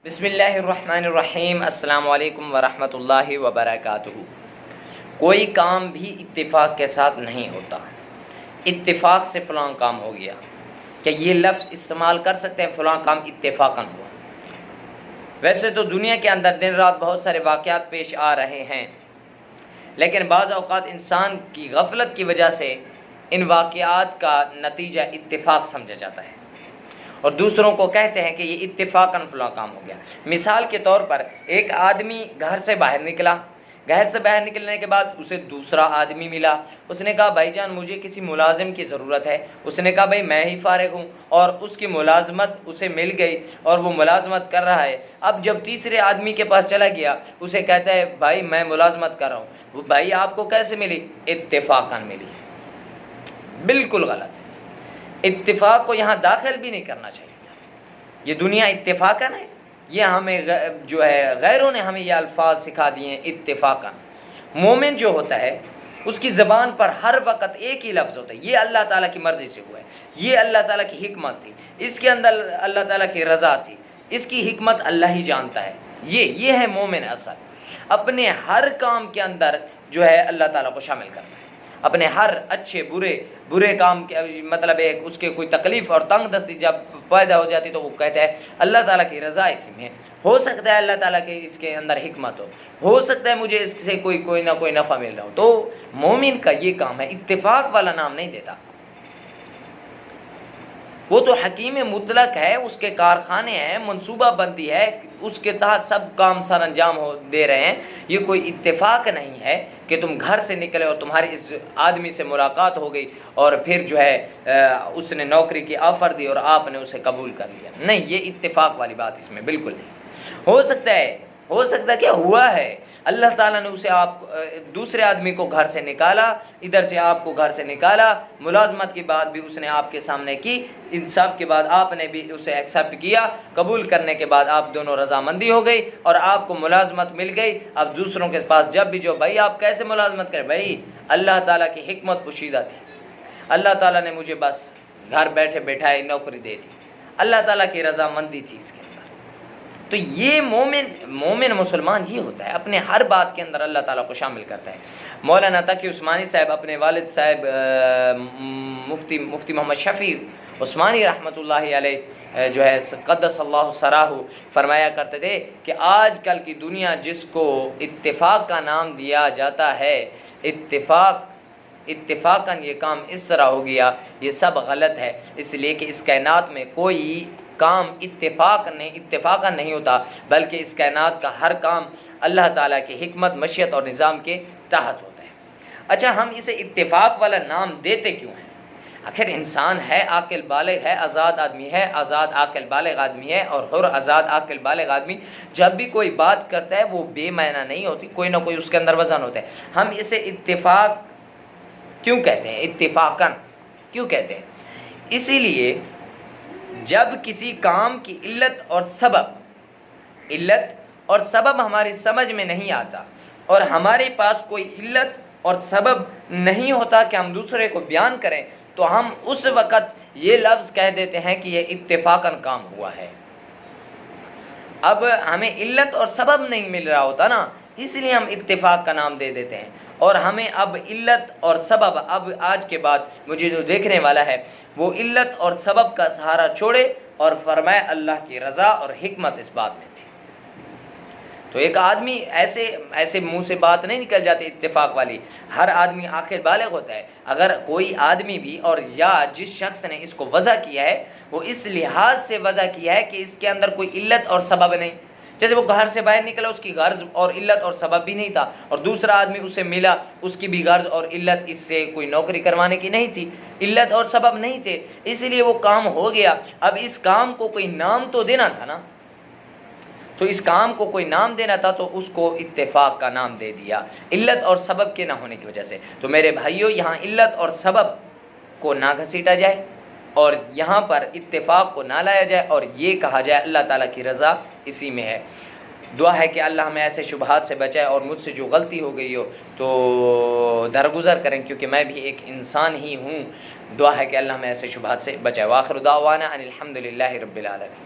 بسم اللہ الرحمن الرحیم۔ السلام علیکم ورحمۃ اللہ وبرکاتہ۔ کوئی کام بھی اتفاق کے ساتھ نہیں ہوتا۔ اتفاق سے فلاں کام ہو گیا، کہ یہ لفظ استعمال کر سکتے ہیں فلاں کام اتفاقاً ہوا۔ ویسے تو دنیا کے اندر دن رات بہت سارے واقعات پیش آ رہے ہیں، لیکن بعض اوقات انسان کی غفلت کی وجہ سے ان واقعات کا نتیجہ اتفاق سمجھا جاتا ہے اور دوسروں کو کہتے ہیں کہ یہ اتفاقاً فلاں کام ہو گیا۔ مثال کے طور پر ایک آدمی گھر سے باہر نکلا، گھر سے باہر نکلنے کے بعد اسے دوسرا آدمی ملا۔ اس نے کہا بھائی جان مجھے کسی ملازم کی ضرورت ہے۔ اس نے کہا بھائی میں ہی فارغ ہوں، اور اس کی ملازمت اسے مل گئی اور وہ ملازمت کر رہا ہے۔ اب جب تیسرے آدمی کے پاس چلا گیا، اسے کہتا ہے بھائی میں ملازمت کر رہا ہوں۔ وہ بھائی آپ کو کیسے ملی؟ اتفاقاً ملی۔ بالکل غلط ہے۔ اتفاق کو یہاں داخل بھی نہیں کرنا چاہیے تھا۔ یہ دنیا اتفاقاً ہے، یہ ہمیں جو ہے غیروں نے ہمیں یہ الفاظ سکھا دیے ہیں اتفاقاً۔ مومن جو ہوتا ہے اس کی زبان پر ہر وقت ایک ہی لفظ ہوتا ہے، یہ اللہ تعالیٰ کی مرضی سے ہوا ہے، یہ اللہ تعالیٰ کی حکمت تھی، اس کے اندر اللہ تعالیٰ کی رضا تھی، اس کی حکمت اللہ ہی جانتا ہے۔ یہ ہے مومن اصل، اپنے ہر کام کے اندر جو ہے اللہ تعالیٰ کو شامل کرتا ہے۔ اپنے ہر اچھے برے کام کے مطلب ہے اس کے کوئی تکلیف اور تنگ دستی جب پیدا ہو جاتی تو وہ کہتا ہے اللہ تعالیٰ کی رضا اسی میں ہو سکتا ہے، اللہ تعالیٰ کے اس کے اندر حکمت ہو سکتا ہے مجھے اس سے کوئی نہ کوئی نفع مل رہا ہو۔ تو مومن کا یہ کام ہے، اتفاق والا نام نہیں دیتا۔ وہ تو حکیم مطلق ہے، اس کے کارخانے ہیں، منصوبہ بندی ہے، اس کے تحت سب کام سر انجام دے رہے ہیں۔ یہ کوئی اتفاق نہیں ہے کہ تم گھر سے نکلے اور تمہاری اس آدمی سے ملاقات ہو گئی اور پھر جو ہے اس نے نوکری کی آفر دی اور آپ نے اسے قبول کر لیا۔ نہیں، یہ اتفاق والی بات اس میں بالکل نہیں۔ ہو سکتا ہے کہ ہوا ہے، اللہ تعالیٰ نے اسے دوسرے آدمی کو گھر سے نکالا، ادھر سے آپ کو گھر سے نکالا، ملازمت کی بات بھی اس نے آپ کے سامنے کی، ان سب کے بعد آپ نے بھی اسے ایکسیپٹ کیا، قبول کرنے کے بعد آپ دونوں رضامندی ہو گئی اور آپ کو ملازمت مل گئی۔ اب دوسروں کے پاس جب بھی جو بھائی آپ کیسے ملازمت کریں، بھائی اللہ تعالیٰ کی حکمت پوشیدہ تھی، اللہ تعالیٰ نے مجھے بس گھر بیٹھے بیٹھائے نوکری دے دی، اللہ تعالیٰ کی رضامندی تھی اس کے اندر۔ تو یہ مومن مسلمان یہ ہوتا ہے، اپنے ہر بات کے اندر اللہ تعالیٰ کو شامل کرتا ہے۔ مولانا تقی عثمانی صاحب اپنے والد صاحب مفتی محمد شفیع عثمانی رحمۃ اللہ علیہ جو ہے قدس اللہ سراہ فرمایا کرتے تھے کہ آج کل کی دنیا جس کو اتفاق کا نام دیا جاتا ہے، اتفاقاً یہ کام اس طرح ہو گیا، یہ سب غلط ہے، اس لیے کہ اس کائنات میں کوئی کام اتفاقاً نہیں ہوتا، بلکہ اس کائنات کا ہر کام اللہ تعالیٰ کی حکمت، مشیت اور نظام کے تحت ہوتا ہے۔ اچھا، ہم اسے اتفاق والا نام دیتے کیوں ہیں؟ آخر انسان ہے، عاقل بالغ ہے، آزاد آدمی ہے، آزاد عاقل بالغ آدمی ہے، اور حر آزاد عاقل بالغ آدمی جب بھی کوئی بات کرتا ہے وہ بے معنی نہیں ہوتی، کوئی نہ کوئی اس کے اندر وزن ہوتا ہے۔ ہم اسے اتفاق کیوں کہتے ہیں؟ اتفاقاً کیوں کہتے ہیں؟ اسی لیے جب کسی کام کی علت اور سبب ہماری سمجھ میں نہیں آتا اور ہمارے پاس کوئی علت اور سبب نہیں ہوتا کہ ہم دوسرے کو بیان کریں، تو ہم اس وقت یہ لفظ کہہ دیتے ہیں کہ یہ اتفاقاً کام ہوا ہے۔ اب ہمیں علت اور سبب نہیں مل رہا ہوتا نا، اس لیے ہم اتفاق کا نام دے دیتے ہیں، اور ہمیں اب علت اور سبب، اب آج کے بعد مجھے جو دیکھنے والا ہے وہ علت اور سبب کا سہارا چھوڑے اور فرمائے اللہ کی رضا اور حکمت اس بات میں تھی۔ تو ایک آدمی ایسے منہ سے بات نہیں نکل جاتی اتفاق والی، ہر آدمی آخر بالغ ہوتا ہے۔ اگر کوئی آدمی بھی اور یا جس شخص نے اس کو وضع کیا ہے وہ اس لحاظ سے وضع کیا ہے کہ اس کے اندر کوئی علت اور سبب نہیں، جیسے وہ گھر سے باہر نکلا اس کی غرض اور علت اور سبب بھی نہیں تھا، اور دوسرا آدمی اسے ملا اس کی بھی غرض اور علت اس سے کوئی نوکری کروانے کی نہیں تھی، علت اور سبب نہیں تھے، اسی لیے وہ کام ہو گیا۔ اب اس کام کو کوئی نام تو دینا تھا نا، تو اس کام کو کوئی نام دینا تھا تو اس کو اتفاق کا نام دے دیا، علت اور سبب کے نہ ہونے کی وجہ سے۔ تو میرے بھائیوں، یہاں علت اور سبب کو نہ گھسیٹا جائے اور یہاں پر اتفاق کو نہ لایا جائے، اور یہ کہا جائے اللہ تعالیٰ کی رضا اسی میں ہے۔ دعا ہے کہ اللہ ہمیں ایسے شبہات سے بچائے، اور مجھ سے جو غلطی ہو گئی ہو تو درگزر کریں، کیونکہ میں بھی ایک انسان ہی ہوں۔ دعا ہے کہ اللہ ہمیں ایسے شبہات سے بچائے۔ وآخر دعوانا ان الحمد للہ رب العالمین۔